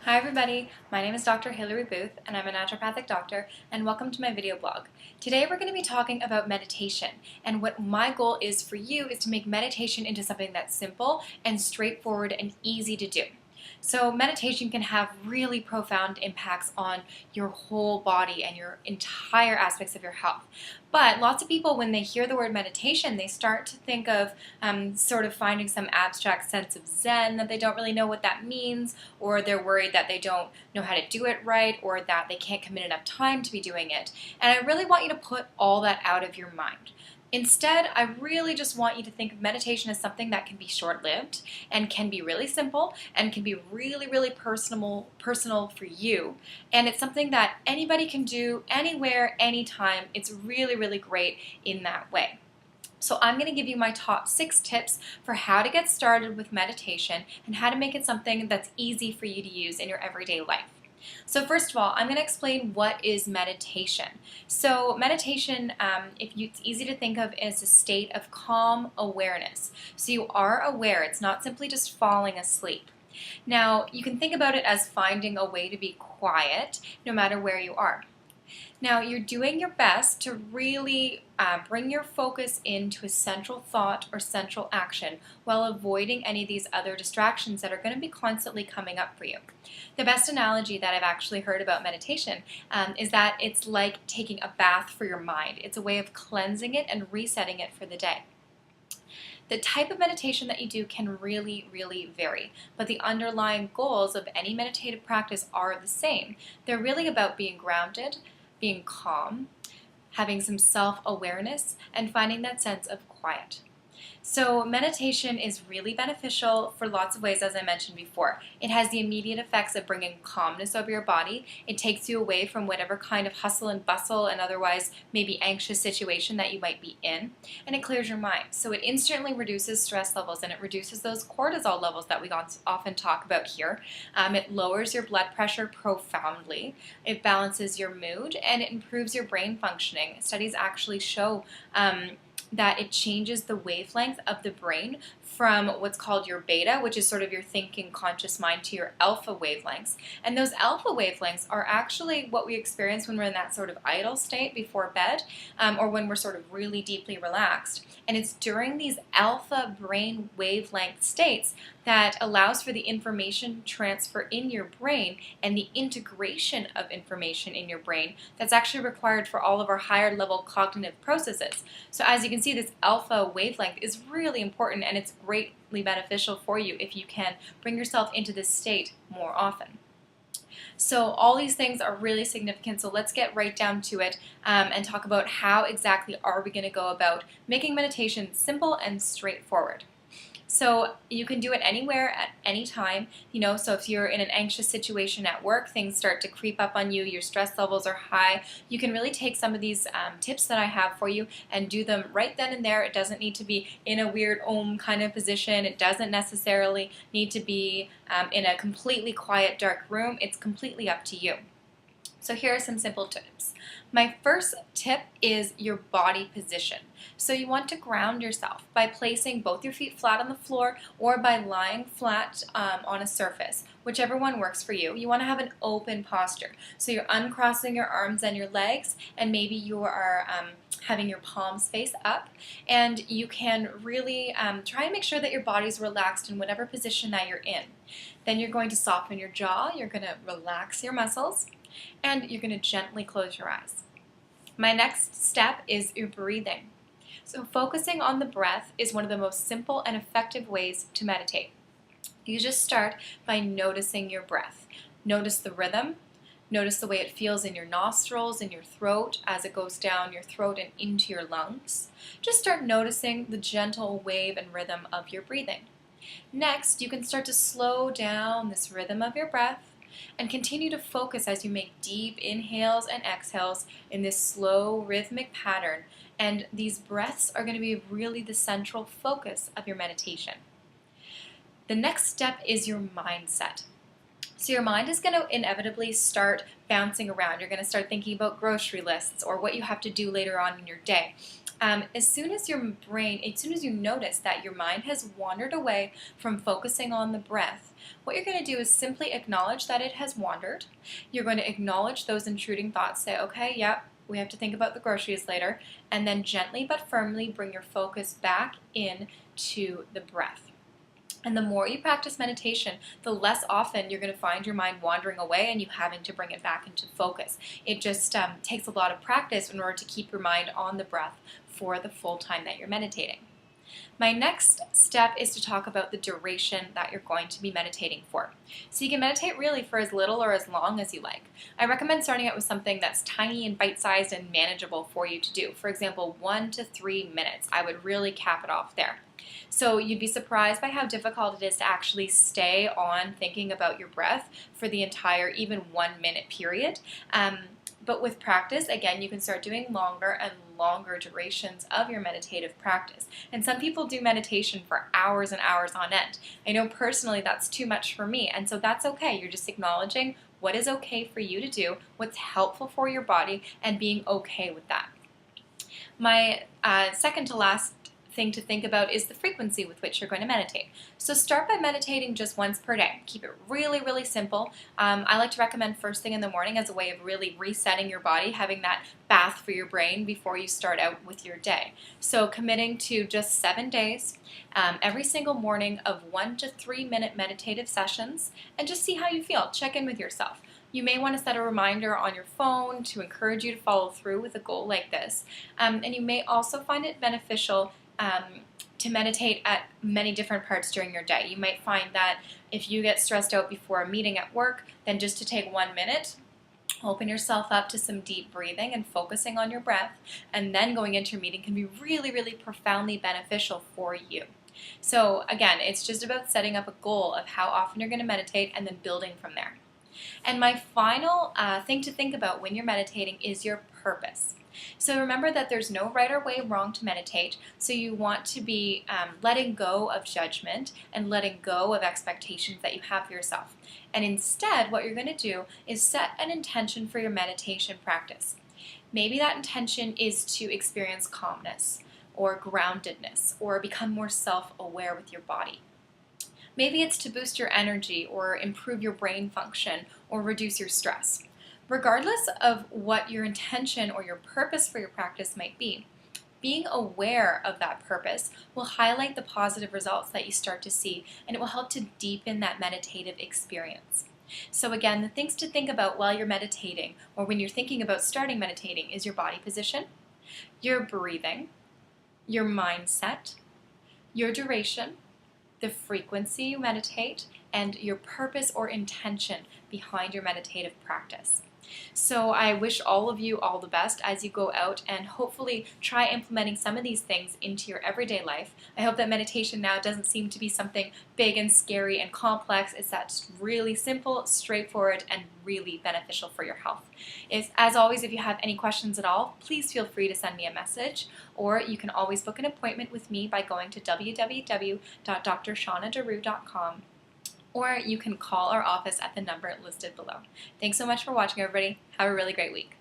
Hi everybody, my name is Dr. Hilary Booth and I'm a naturopathic doctor, and welcome to my video blog. Today we're going to be talking about meditation, and what my goal is for you is to make meditation into something that's simple and straightforward and easy to do. So meditation can have really profound impacts on your whole body and your entire aspects of your health. But lots of people, when they hear the word meditation, they start to think of sort of finding some abstract sense of Zen that they don't really know what that means, or they're worried that they don't know how to do it right, or that they can't commit enough time to be doing it. And I really want you to put all that out of your mind. Instead, I really just want you to think of meditation as something that can be short-lived and can be really simple and can be really, really personal for you. And it's something that anybody can do anywhere, anytime. It's really, really great in that way. So I'm going to give you my top 6 tips for how to get started with meditation and how to make it something that's easy for you to use in your everyday life. So first of all, I'm going to explain what is meditation. So meditation, it's easy to think of as a state of calm awareness. So you are aware, it's not simply just falling asleep. Now, you can think about it as finding a way to be quiet no matter where you are. Now, you're doing your best to really bring your focus into a central thought or central action while avoiding any of these other distractions that are going to be constantly coming up for you. The best analogy that I've actually heard about meditation is that it's like taking a bath for your mind. It's a way of cleansing it and resetting it for the day. The type of meditation that you do can really, really vary, but the underlying goals of any meditative practice are the same. They're really about being grounded, being calm, having some self-awareness, and finding that sense of quiet. So meditation is really beneficial for lots of ways, as I mentioned before. It has the immediate effects of bringing calmness over your body. It takes you away from whatever kind of hustle and bustle and otherwise maybe anxious situation that you might be in, and it clears your mind. So it instantly reduces stress levels, and it reduces those cortisol levels that we often talk about here. It lowers your blood pressure profoundly. It balances your mood, and it improves your brain functioning. Studies actually show that it changes the wavelength of the brain from what's called your beta, which is sort of your thinking conscious mind, to your alpha wavelengths. And those alpha wavelengths are actually what we experience when we're in that sort of idle state before bed, or when we're sort of really deeply relaxed. And it's during these alpha brain wavelength states that allows for the information transfer in your brain and the integration of information in your brain that's actually required for all of our higher level cognitive processes. So as you can see, this alpha wavelength is really important, and it's greatly beneficial for you if you can bring yourself into this state more often. So all these things are really significant, so let's get right down to it and talk about how exactly are we going to go about making meditation simple and straightforward. So you can do it anywhere at any time, so if you're in an anxious situation at work, things start to creep up on you, your stress levels are high, you can really take some of these tips that I have for you and do them right then and there. It doesn't need to be in a weird Om kind of position. It doesn't necessarily need to be in a completely quiet, dark room. It's completely up to you. So here are some simple tips. My first tip is your body position. So you want to ground yourself by placing both your feet flat on the floor or by lying flat on a surface, whichever one works for you. You want to have an open posture. So you're uncrossing your arms and your legs, and maybe you are having your palms face up, and you can really try and make sure that your body's relaxed in whatever position that you're in. Then you're going to soften your jaw, you're going to relax your muscles, and you're going to gently close your eyes. My next step is your breathing. So focusing on the breath is one of the most simple and effective ways to meditate. You just start by noticing your breath. Notice the rhythm. Notice the way it feels in your nostrils, in your throat, as it goes down your throat and into your lungs. Just start noticing the gentle wave and rhythm of your breathing. Next, you can start to slow down this rhythm of your breath and continue to focus as you make deep inhales and exhales in this slow rhythmic pattern, and these breaths are going to be really the central focus of your meditation. The next step is your mindset. So your mind is going to inevitably start bouncing around. You're going to start thinking about grocery lists or what you have to do later on in your day. As soon as you notice that your mind has wandered away from focusing on the breath, what you're going to do is simply acknowledge that it has wandered. You're going to acknowledge those intruding thoughts, say, okay, yep, we have to think about the groceries later, and then gently but firmly bring your focus back in to the breath. And the more you practice meditation, the less often you're going to find your mind wandering away and you having to bring it back into focus. It just takes a lot of practice in order to keep your mind on the breath for the full time that you're meditating. My next step is to talk about the duration that you're going to be meditating for. So you can meditate really for as little or as long as you like. I recommend starting out with something that's tiny and bite-sized and manageable for you to do. For example, 1 to 3 minutes. I would really cap it off there. So you'd be surprised by how difficult it is to actually stay on thinking about your breath for the entire even 1 minute period. But with practice, again, you can start doing longer and longer durations of your meditative practice. And some people do meditation for hours and hours on end. I know personally that's too much for me, and so that's okay. You're just acknowledging what is okay for you to do, what's helpful for your body, and being okay with that. My second to last thing to think about is the frequency with which you're going to meditate. So start by meditating just once per day. Keep it really, really simple. I like to recommend first thing in the morning as a way of really resetting your body, having that bath for your brain before you start out with your day. So committing to just 7 days, every single morning of 1 to 3 minute meditative sessions, and just see how you feel. Check in with yourself. You may want to set a reminder on your phone to encourage you to follow through with a goal like this. And you may also find it beneficial to meditate at many different parts during your day. You might find that if you get stressed out before a meeting at work, then just to take 1 minute, open yourself up to some deep breathing and focusing on your breath, and then going into your meeting can be really, really profoundly beneficial for you. So again, it's just about setting up a goal of how often you're going to meditate and then building from there. And my final thing to think about when you're meditating is your purpose. So remember that there's no right or way wrong to meditate, so you want to be letting go of judgment and letting go of expectations that you have for yourself. And instead, what you're going to do is set an intention for your meditation practice. Maybe that intention is to experience calmness or groundedness or become more self-aware with your body. Maybe it's to boost your energy or improve your brain function or reduce your stress. Regardless of what your intention or your purpose for your practice might be, being aware of that purpose will highlight the positive results that you start to see, and it will help to deepen that meditative experience. So again, the things to think about while you're meditating or when you're thinking about starting meditating is your body position, your breathing, your mindset, your duration, the frequency you meditate, and your purpose or intention behind your meditative practice. So I wish all of you all the best as you go out and hopefully try implementing some of these things into your everyday life. I hope that meditation now doesn't seem to be something big and scary and complex. It's that's really simple, straightforward, and really beneficial for your health. As always, if you have any questions at all, please feel free to send me a message, or you can always book an appointment with me by going to www.drshaunaderoux.com. Or you can call our office at the number listed below. Thanks so much for watching, everybody. Have a really great week.